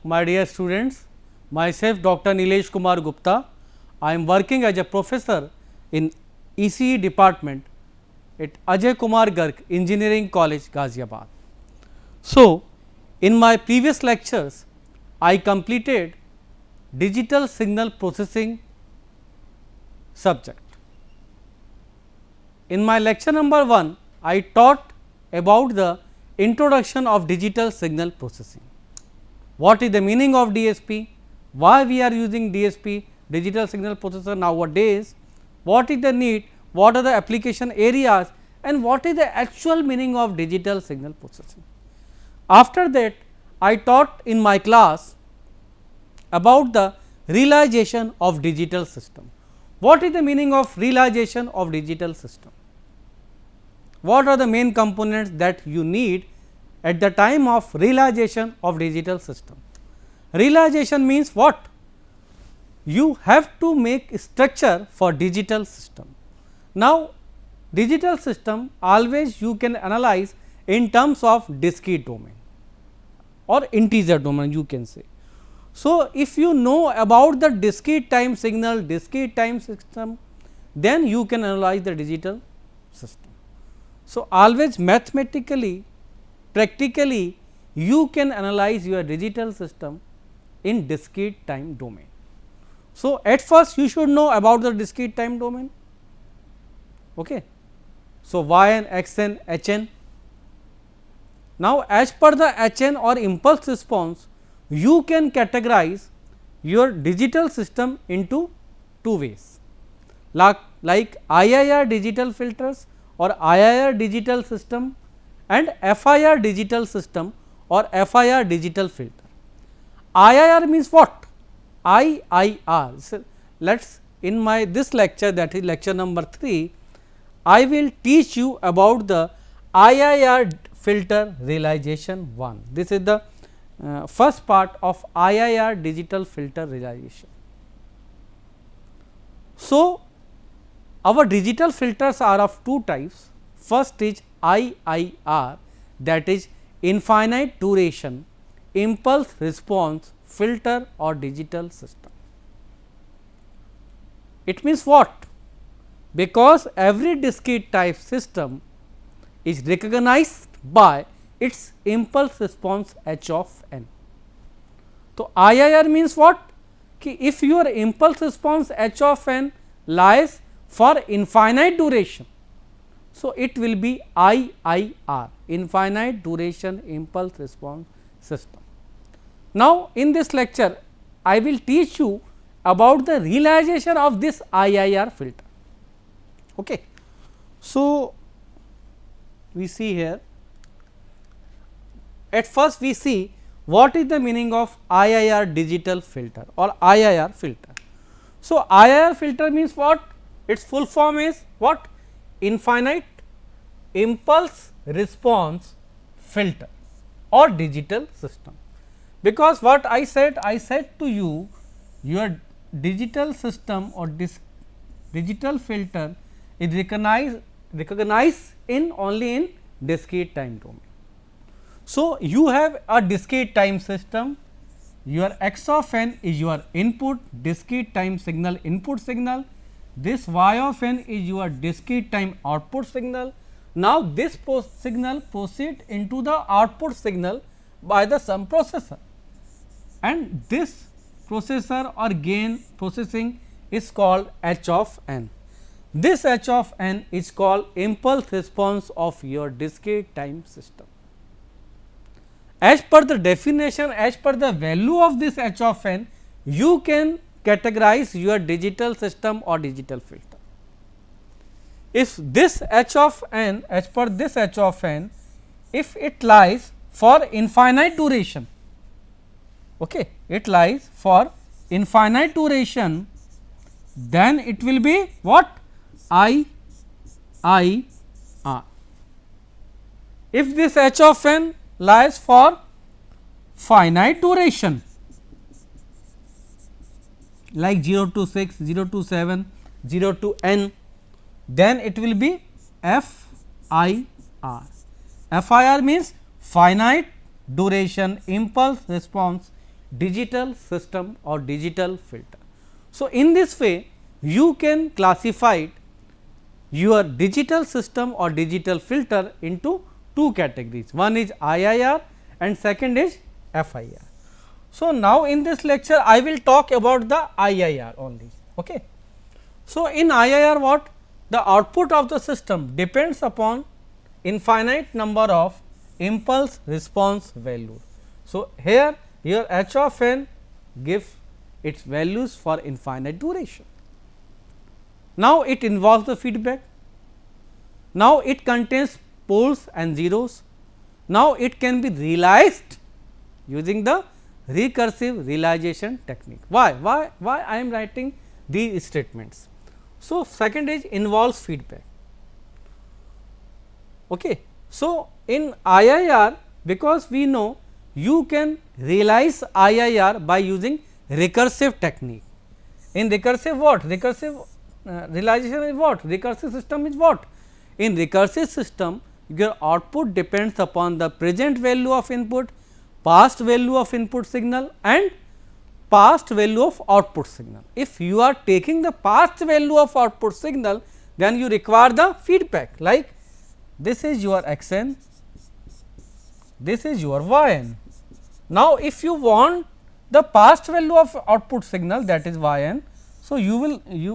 my dear students, myself Dr. Nilesh Kumar Gupta. I am working as a professor in ECE department at Ajay Kumar Garg Engineering College, Ghaziabad. So, in my previous lectures, I completed digital signal processing subject. In my lecture number 1, I taught about the introduction of digital signal processing. What is the meaning of DSP? Why we are using DSP, digital signal processor nowadays? What is the need? What are the application areas? And what is the actual meaning of digital signal processing? After that, I taught in my class about the realization of digital system. What is the meaning of realization of digital system? What are the main components that you need at the time of realization of digital system? Realization means what? You have to make structure for digital system. Now, digital system always you can analyze in terms of discrete domain or integer domain you can say. So, if you know about the discrete time signal, discrete time system, then you can analyze the digital system. So, always mathematically, practically you can analyze your digital system in discrete time domain. So, at first you should know about the discrete time domain. Okay. So, y n, x n, h n. Now, as per the h n or impulse response, you can categorize your digital system into two ways, like IIR digital filters or IIR digital system and FIR digital system or FIR digital filter. IIR means what? IIR. So, let us in my this lecture, that is lecture number 3, I will teach you about the IIR filter realization 1. This is the first part of IIR digital filter realization. So, our digital filters are of two types. First is IIR, that is infinite duration impulse response filter or digital system. It means what? Because every discrete type system is recognized by its impulse response h of n. So, IIR means what? Ki if your impulse response h of n lies for infinite duration, so it will be IIR, infinite duration impulse response system. Now, in this lecture I will teach you about the realization of this IIR filter. Okay. So, we see here, at first we see what is the meaning of IIR digital filter or IIR filter. So, IIR filter means what? Its full form is what? Infinite impulse response filter or digital system. Because what I said to you, your digital system or digital filter is recognized in only in discrete time domain. So, you have a discrete time system, your x of n is your input discrete time signal input signal, this y of n is your discrete time output signal. Now, this signal proceed into the output signal by the some processor, and this processor or gain processing is called h of n. This h of n is called impulse response of your discrete time system. As per the definition, as per the value of this h of n, you can categorize your digital system or digital filter. If this h of n, as per this h of n, if it lies for infinite duration, okay, it lies for infinite duration, then it will be what? IIR. If this h of n lies for finite duration like 0 to 6, 0 to 7, 0 to n, then it will be FIR. FIR means finite duration impulse response digital system or digital filter. So, in this way you can classify your digital system or digital filter into two categories, one is IIR and second is FIR. So, now in this lecture I will talk about the IIR only. Okay. So, in IIR what? The output of the system depends upon infinite number of impulse response values. So, here your h of n gives its values for infinite duration. Now, it involves the feedback. Now, it contains poles and zeros. Now, it can be realized using the recursive realization technique. Why I am writing these statements? So, second is involves feedback. Okay. So, in IIR, because we know you can realize IIR by using recursive technique. In recursive what? Recursive realization is what? Recursive system is what? In recursive system, your output depends upon the present value of input, past value of input signal and past value of output signal. If you are taking the past value of output signal, then you require the feedback, like this is your x n, this is your y n. Now, if you want the past value of output signal, that is y n, so you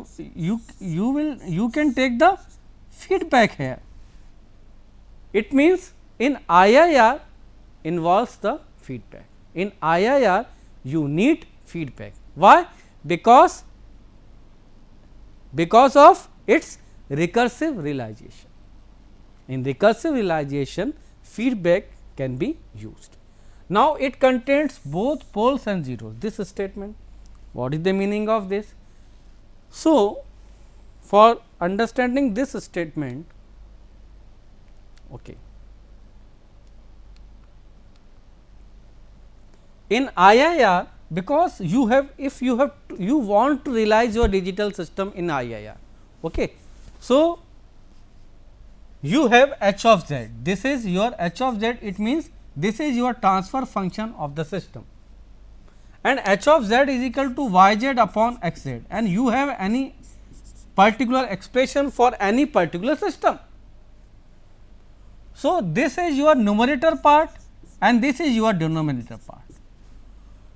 can take the feedback here. It means in IIR involves the feedback. In IIR you need feedback. Why? Because of its recursive realization. In recursive realization feedback can be used. Now, it contains both poles and zeros. This statement, what is the meaning of this? So, for understanding this statement, okay, in IIR, because you have, if you have you want to realize your digital system in IIR. Okay. So, you have h of z, this is your h of z, it means this is your transfer function of the system, and h of z is equal to y z upon x z, and you have any particular expression for any particular system. So, this is your numerator part and this is your denominator part.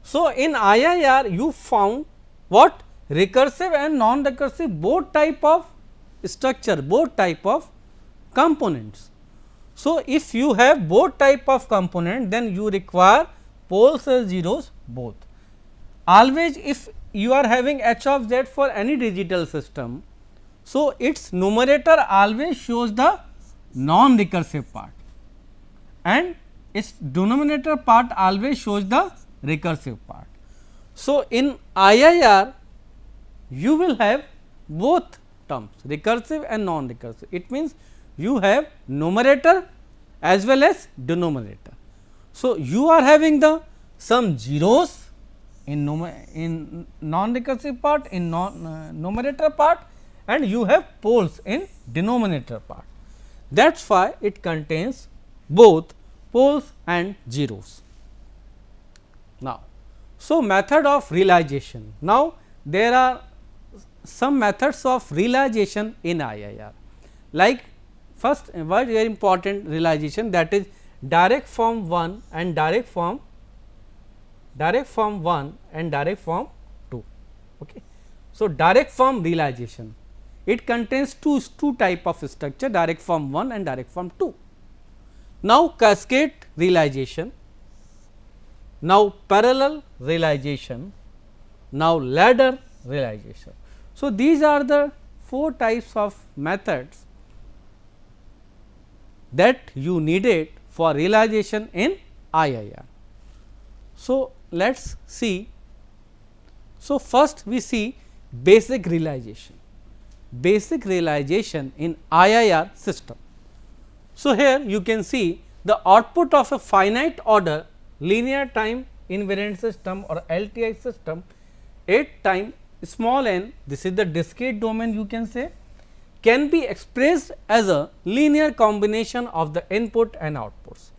So, in IIR you found what? Recursive and non-recursive both type of structure, both type of components. So, if you have both type of component, then you require poles and zeros both. Always if you are having h of z for any digital system, so its numerator always shows the non-recursive part and its denominator part always shows the recursive part. So, in IIR you will have both terms, recursive and non-recursive. It means you have numerator as well as denominator. So, you are having the some zeros in non-recursive part, in numerator part, and you have poles in denominator part. That is why it contains both poles and zeros. Now, so method of realization. Now, there are some methods of realization in IIR, like first very important realization, that is direct form 1 and direct form 1 and direct form 2. Okay. So, direct form realization, it contains two type of structure, direct form 1 and direct form 2. Now, cascade realization, now parallel realization, now ladder realization. So, these are the 4 types of methods that you needed for realization in IIR. So, let us see. So, first we see basic realization, in IIR system. So, here you can see the output of a finite order linear time invariant system or LTI system at time small n, this is the discrete domain you can say, can be expressed as a linear combination of the input and outputs.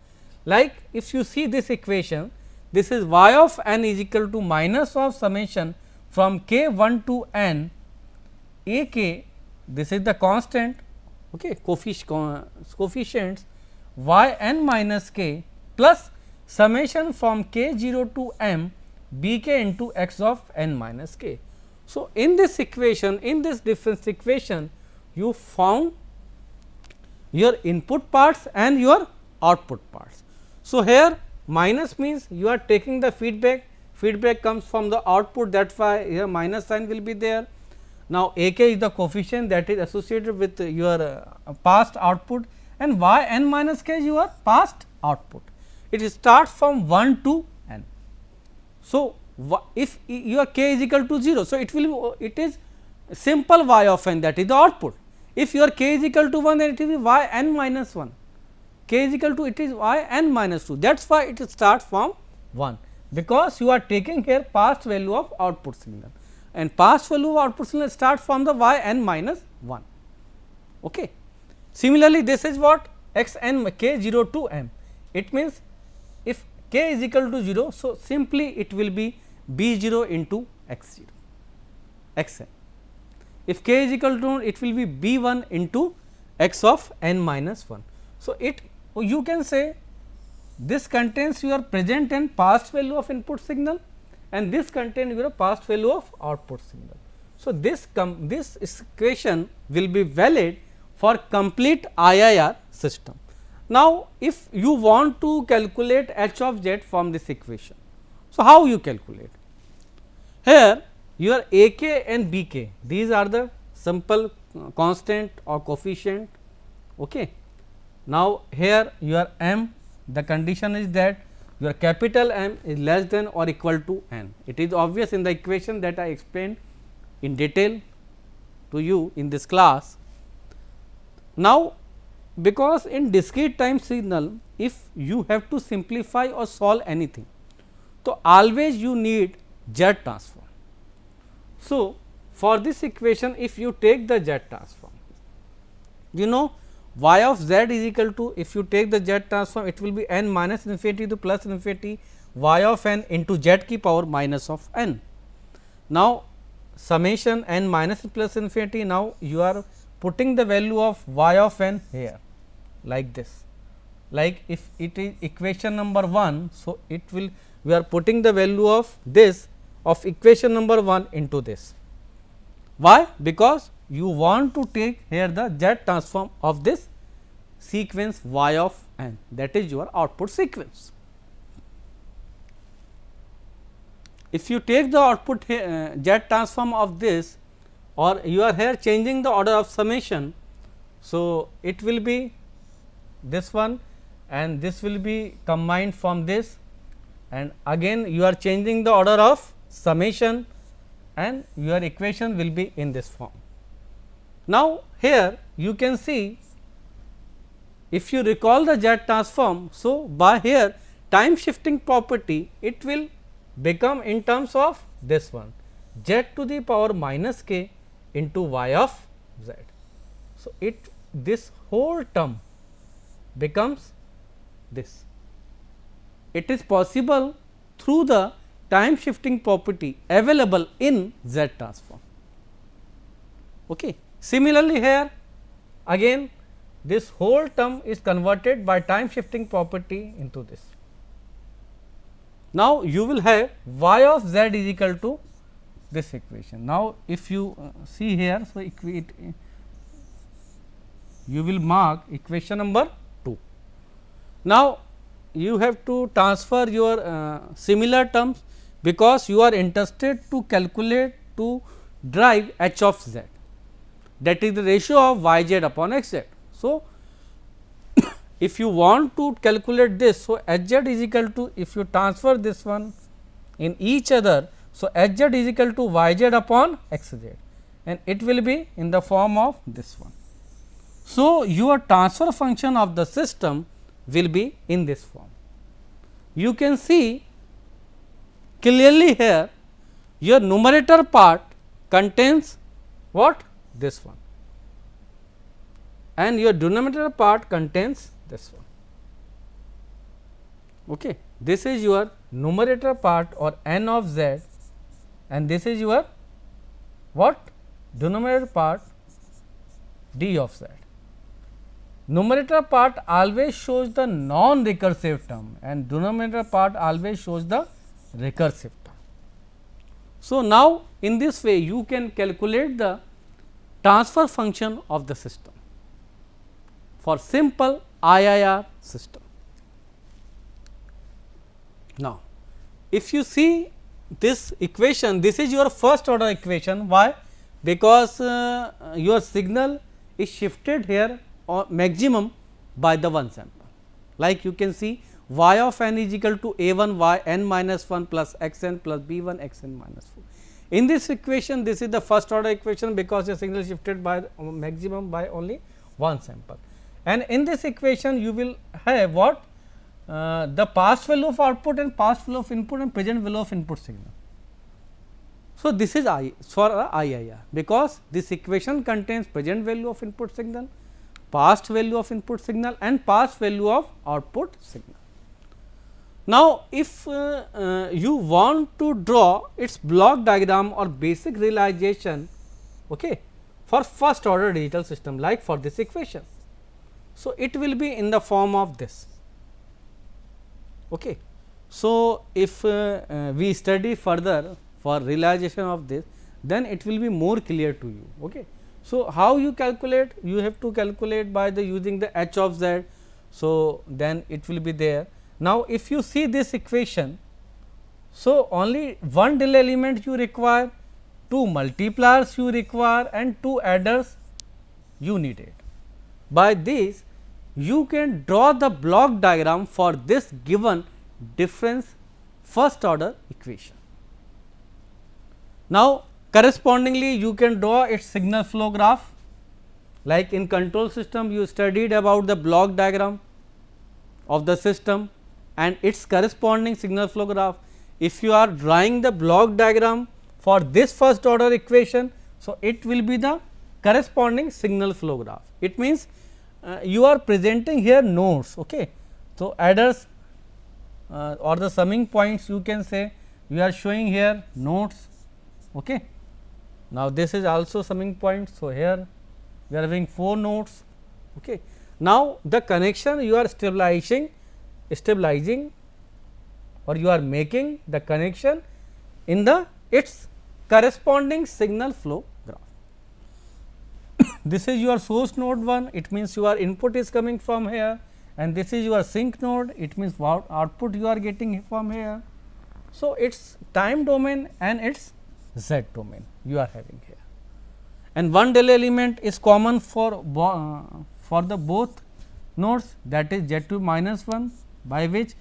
Like if you see this equation, this is y of n is equal to minus of summation from k 1 to n a k, this is the constant, okay, coefficients y n minus k plus summation from k 0 to m b k into x of n minus k. So, in this equation, in this difference equation, you found your input parts and your output parts. So, here minus means you are taking the feedback comes from the output, that is why here minus sign will be there. Now, a k is the coefficient that is associated with your past output, and y n minus k is your past output. It starts from 1 to n. So, if your k is equal to 0, so it is simple y of n, that is the output. If your k is equal to 1, then it will be y n minus 1, k is equal to it is y n minus 2, that is why it starts from 1, because you are taking here past value of output signal, and past value of output signal starts from the y n minus 1. Okay. Similarly, this is what x n k 0 to m, it means if k is equal to 0, so simply it will be b 0 into x 0 x n. If k is equal to, it will be b 1 into x of n minus 1. So, you can say this contains your present and past value of input signal, and this contains your past value of output signal. So, this equation will be valid for complete IIR system. Now, if you want to calculate h of z from this equation, so how you calculate? Here your a k and b k, these are the simple constant or coefficient. Okay. Now, here your m, the condition is that your capital M is less than or equal to n. It is obvious in the equation that I explained in detail to you in this class. Now, because in discrete time signal, if you have to simplify or solve anything, so always you need Z transform. So, for this equation, if you take the Z transform, you know y of z is equal to, if you take the Z transform, it will be n minus infinity to plus infinity y of n into z ki power minus of n. Now, summation n minus plus infinity, now you are putting the value of y of n here like this, like if it is equation number 1. So, it will, we are putting the value of this of equation number 1 into this. Why? Because you want to take here the Z transform of this sequence y of n, that is your output sequence. If you take the output Z transform of this, or you are here changing the order of summation, so it will be this one and this will be combined from this, and again you are changing the order of summation and your equation will be in this form. Now, here you can see, if you recall the Z transform, so by here time shifting property, it will become in terms of this one z to the power minus k into y of z. So, this whole term becomes this. It is possible through the time shifting property available in Z transform. Okay. Similarly, here again this whole term is converted by time shifting property into this. Now, you will have y of z is equal to this equation. Now, if you see here, so you will mark equation number 2. Now, you have to transfer your similar terms, because you are interested to calculate to derive h of z, that is the ratio of y z upon x z. So, if you want to calculate this, so h z is equal to, if you transfer this one in each other, so h z is equal to y z upon x z, and it will be in the form of this one. So, your transfer function of the system will be in this form. You can see clearly here, your numerator part contains what? This one, and your denominator part contains this one. Okay. this is your numerator part or n of z, and this is your what denominator part d of z. Numerator part always shows the non-recursive term and denominator part always shows the recursive term. So, now in this way you can calculate the transfer function of the system for simple IIR system. Now, if you see this equation, this is your first order equation. Why? Because your signal is shifted here or maximum by the one sample. Like you can see y of n is equal to a 1 y n minus 1 plus x n plus b 1 x n minus 4. In this equation, this is the first order equation because the signal shifted by maximum by only one sample. And in this equation, you will have what the past value of output and past value of input and present value of input signal. So, this is I for IIR because this equation contains present value of input signal, past value of input signal and past value of output signal. Now, if you want to draw its block diagram or basic realization for first order digital system like for this equation. So, it will be in the form of this. So, if we study further for realization of this, then it will be more clear to you. So, how you calculate? You have to calculate by the using the h of z. So, then it will be there. Now, if you see this equation, so only one delay element you require, two multipliers you require and two adders you needed. By this you can draw the block diagram for this given difference first order equation. Now, correspondingly you can draw its signal flow graph, like in control system you studied about the block diagram of the system and its corresponding signal flow graph. If you are drawing the block diagram for this first order equation, so it will be the corresponding signal flow graph. It means you are presenting here nodes. So, adders or the summing points you can say you are showing here nodes. Now, this is also summing point. So, here we are having 4 nodes. Now, the connection you are stabilizing or you are making the connection in the its corresponding signal flow graph. This is your source node 1, it means your input is coming from here, and this is your sink node, it means what output you are getting from here. So, its time domain and its z domain you are having here, and one delay element is common for the both nodes, that is z2 minus 1, by which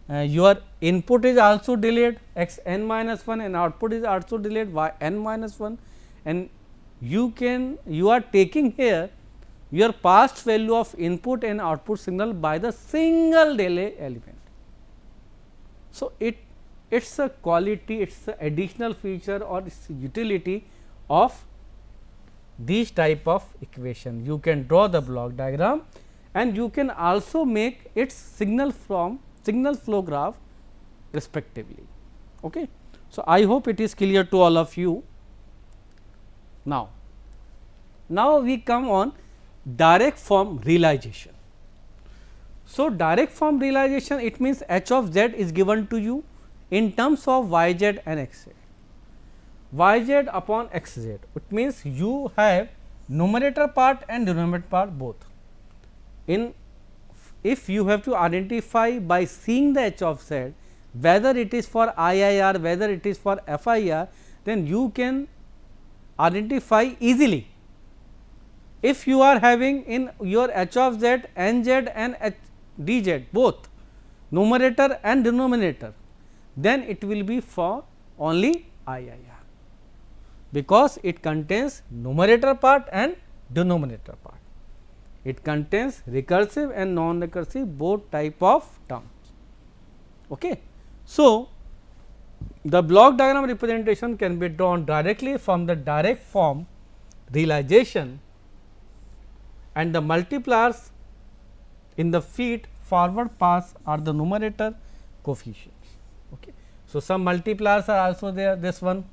your input is also delayed x n minus 1 and output is also delayed y n minus 1, and you are taking here your past value of input and output signal by the single delay element. So, it's a quality, it's a additional feature or it's utility of these type of equation. You can draw the block diagram and you can also make its signal flow graph respectively. So, I hope it is clear to all of you. Now, we come on direct form realization. So, direct form realization, it means h of z is given to you in terms of y z and x z. Y z upon x z, it means you have numerator part and denominator part both. If you have to identify by seeing the h of z whether it is for IIR, whether it is for FIR, then you can identify easily. If you are having in your h of z, n z and d z both numerator and denominator, then it will be for only IIR, because it contains numerator part and denominator part. It contains recursive and non-recursive both type of terms. So, the block diagram representation can be drawn directly from the direct form realization, and the multipliers in the feed forward pass are the numerator coefficients. Okay. So, some multipliers are also there, this one.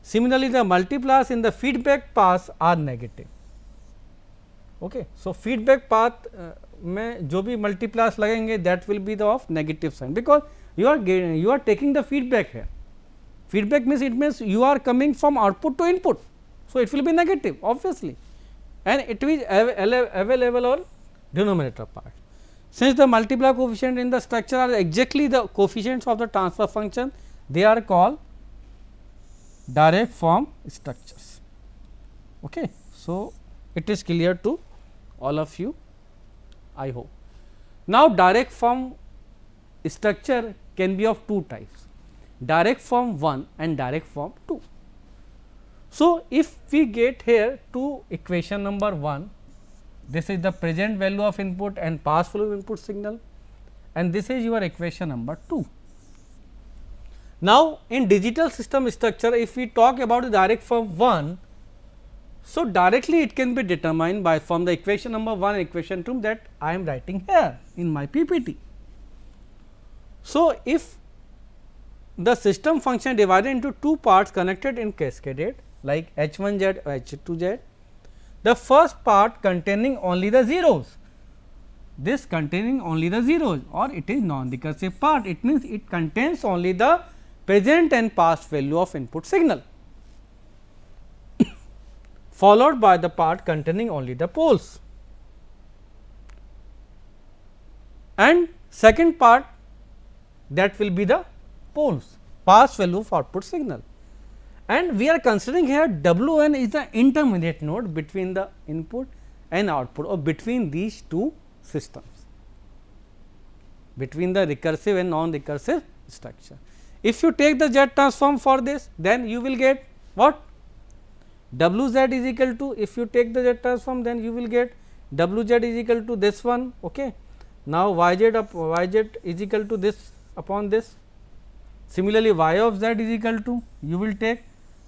Similarly, the multipliers in the feedback path are negative. Okay. So, feedback path में जो भी multipliers लगेंगे that will be the of negative sign, because you are taking the feedback here. Feedback means, it means you are coming from output to input. So, it will be negative obviously, and it is available on denominator part. Since the multiplier coefficient in the structure are exactly the coefficients of the transfer function, they are called direct form structures. Okay. So, it is clear to all of you, I hope. Now, direct form structure can be of two types, direct form 1 and direct form 2. So, if we get here to equation number 1, this is the present value of input and past value of input signal, and this is your equation number 2. Now, in digital system structure, if we talk about the direct form 1, so directly it can be determined by from the equation number 1 and equation 2 that I am writing here in my PPT. So, if the system function divided into two parts connected in cascaded like H1z or H2z, the first part containing only the zeros, this containing only the zeros, or it is non-recursive part, it means it contains only the present and past value of input signal, followed by the part containing only the poles, and second part that will be the poles, past value of output signal. And we are considering here W n is the intermediate node between the input and output, or between these two systems, between the recursive and non-recursive structure. If you take the Z transform for this, then you will get what? W z is equal to, if you take the Z transform, then you will get W z is equal to this one. Okay. Now, y z is equal to this upon this. Similarly, y of z is equal to, you will take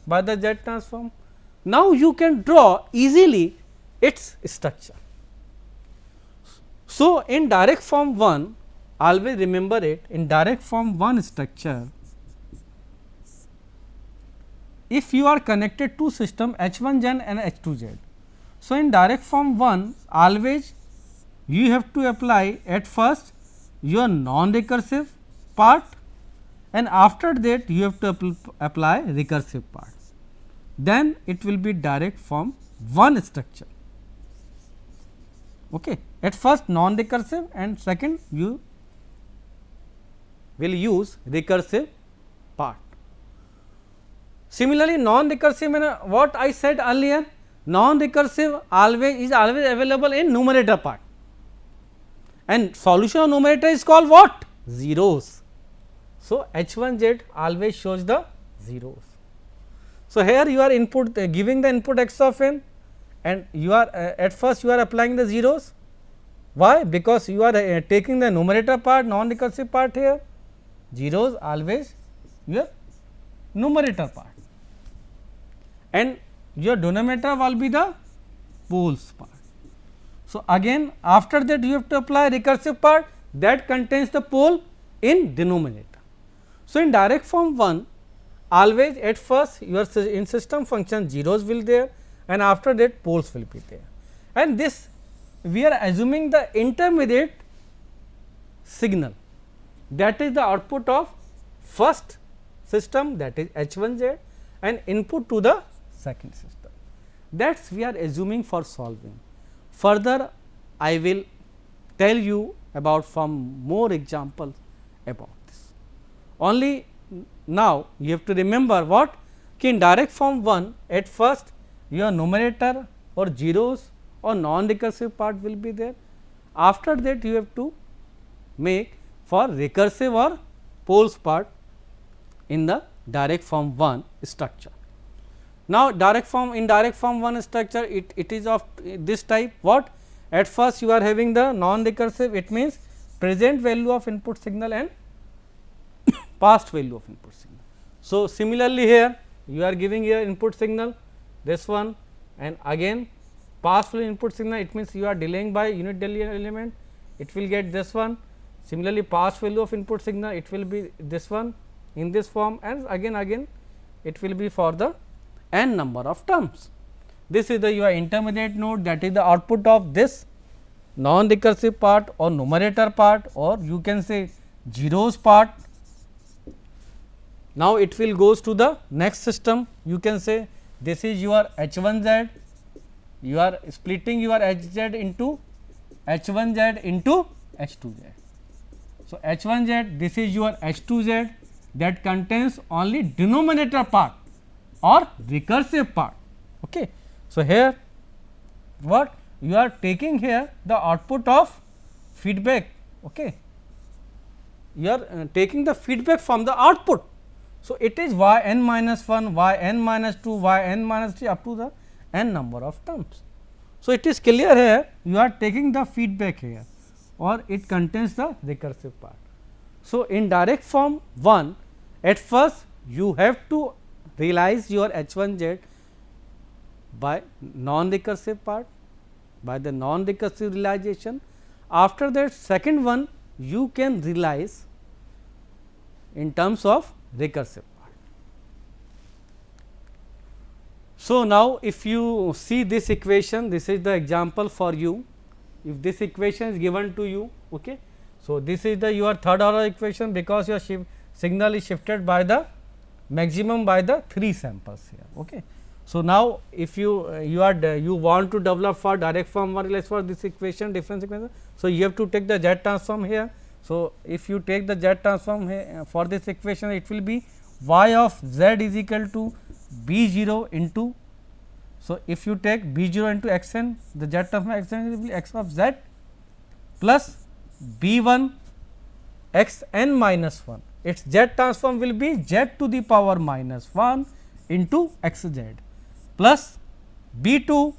by the Z transform. Now, you can draw easily its structure. So, in direct form 1, always remember it, in direct form 1 structure, if you are connected to system H1z and H2z. So, in direct form 1, always you have to apply at first your non-recursive part, and after that you have to apply recursive part. Then it will be direct form 1 structure. Okay. At first non-recursive, and second you will use recursive part. Similarly, non-recursive, what I said earlier, non-recursive is always available in numerator part, and solution of numerator is called what? Zeros. So, H1z always shows the zeros. So, here you are giving the input x of n, and you are at first you are applying the zeros. Why? Because you are taking the numerator part, non-recursive part here, zeros always your numerator part, and your denominator will be the poles part. So, again after that you have to apply recursive part that contains the pole in denominator. So, in direct form 1, always at first your in system function zeros will there, and after that poles will be there, and this we are assuming the intermediate signal, that is the output of first system, that is H1z, and input to the second system. That is we are assuming for solving. Further I will tell you about some more examples about this. Only now you have to remember what? In direct form 1, at first your numerator or zeros or non-recursive part will be there. After that you have to make for recursive or poles part in the direct form 1 structure. Now, in direct form 1 structure, it is of this type. What? At first you are having the non-recursive, it means present value of input signal and past value of input signal. So, similarly here you are giving here input signal this one, and again past value input signal, it means you are delaying by unit delay element, it will get this one. Similarly, pass value of input signal, it will be this one in this form, and again it will be for the n number of terms. This is the your intermediate node, that is the output of this non recursive part or numerator part, or you can say zeros part. Now, it will goes to the next system, you can say this is your H 1 z, you are splitting your H z into H 1 z into H 2 z. So, H 1 z, this is your H 2 z that contains only denominator part or recursive part. Okay. So, here what you are taking here the output of feedback. Okay. You are taking the feedback from the output. So, it is y n minus 1, y n minus 2, y n minus 3 up to the n number of terms. So, it is clear here you are taking the feedback here, or it contains the recursive part. So, in direct form 1, at first you have to realize your H 1 z by non recursive part, by the non recursive realization. After that, second one you can realize in terms of recursive part. So, now if you see this equation, this is the example for you. If this equation is given to you, okay. So, this is the your third order equation, because your signal is shifted by the maximum by the 3 samples here. Okay. So, now if you you want to develop for direct form 1 realize for this equation, difference equation. So, you have to take the Z transform here. So, if you take the Z transform here for this equation, it will be y of z is equal to b 0 into. So, if you take b 0 into x n, the Z transform x n will be x of z plus b 1 x n minus 1. Its Z transform will be z to the power minus 1 into x z plus b 2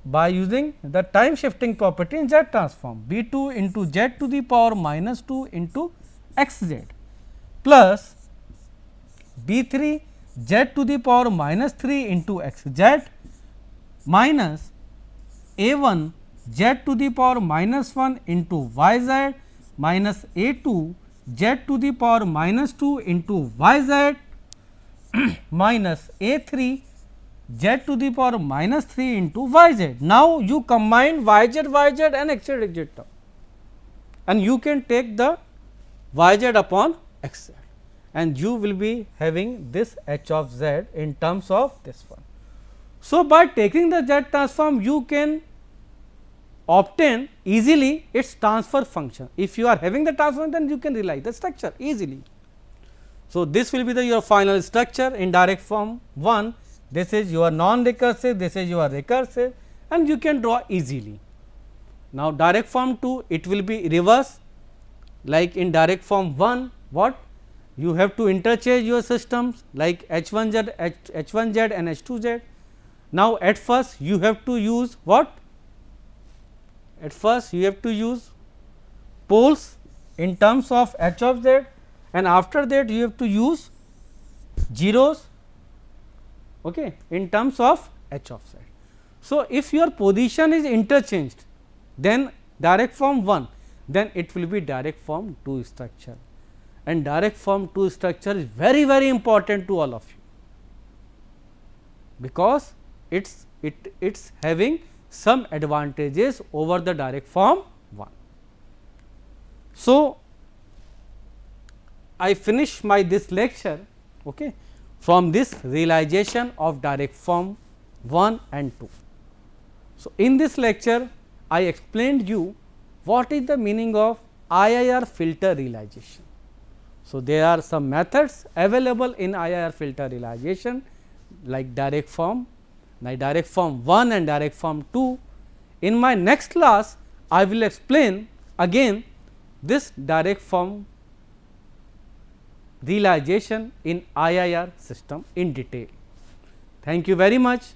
by using the time shifting property in Z transform, b 2 into z to the power minus 2 into x z plus b 3 z to the power minus 3 into x z minus a 1 z to the power minus 1 into y z minus a 2 z to the power minus 2 into y z minus a 3 z to the power minus 3 into y z. Now, you combine y z and x z term, and you can take the y z upon x z, and you will be having this h of z in terms of this one. So, by taking the Z transform, you can obtain easily its transfer function. If you are having the transform, then you can realize the structure easily. So, this will be the your final structure in direct form 1. This is your non recursive, this is your recursive, and you can draw easily. Now, direct form 2, it will be reverse, like in direct form 1, what you have to interchange your systems like H 1 z and H 2 z. Now, at first you have to use what? At first you have to use poles in terms of H of z, and after that you have to use zeros, okay, in terms of H of z. So, if your position is interchanged, then direct form 1, then it will be direct form 2 structure, and direct form 2 structure is very important to all of you, because it's having some advantages over the direct form 1. So, I finish my this lecture, okay, from this realization of direct form 1 and 2. So, in this lecture I explained you what is the meaning of IIR filter realization. So, there are some methods available in IIR filter realization like direct form 1 and direct form 2. In my next class, I will explain again this direct form realization in IIR system in detail. Thank you very much.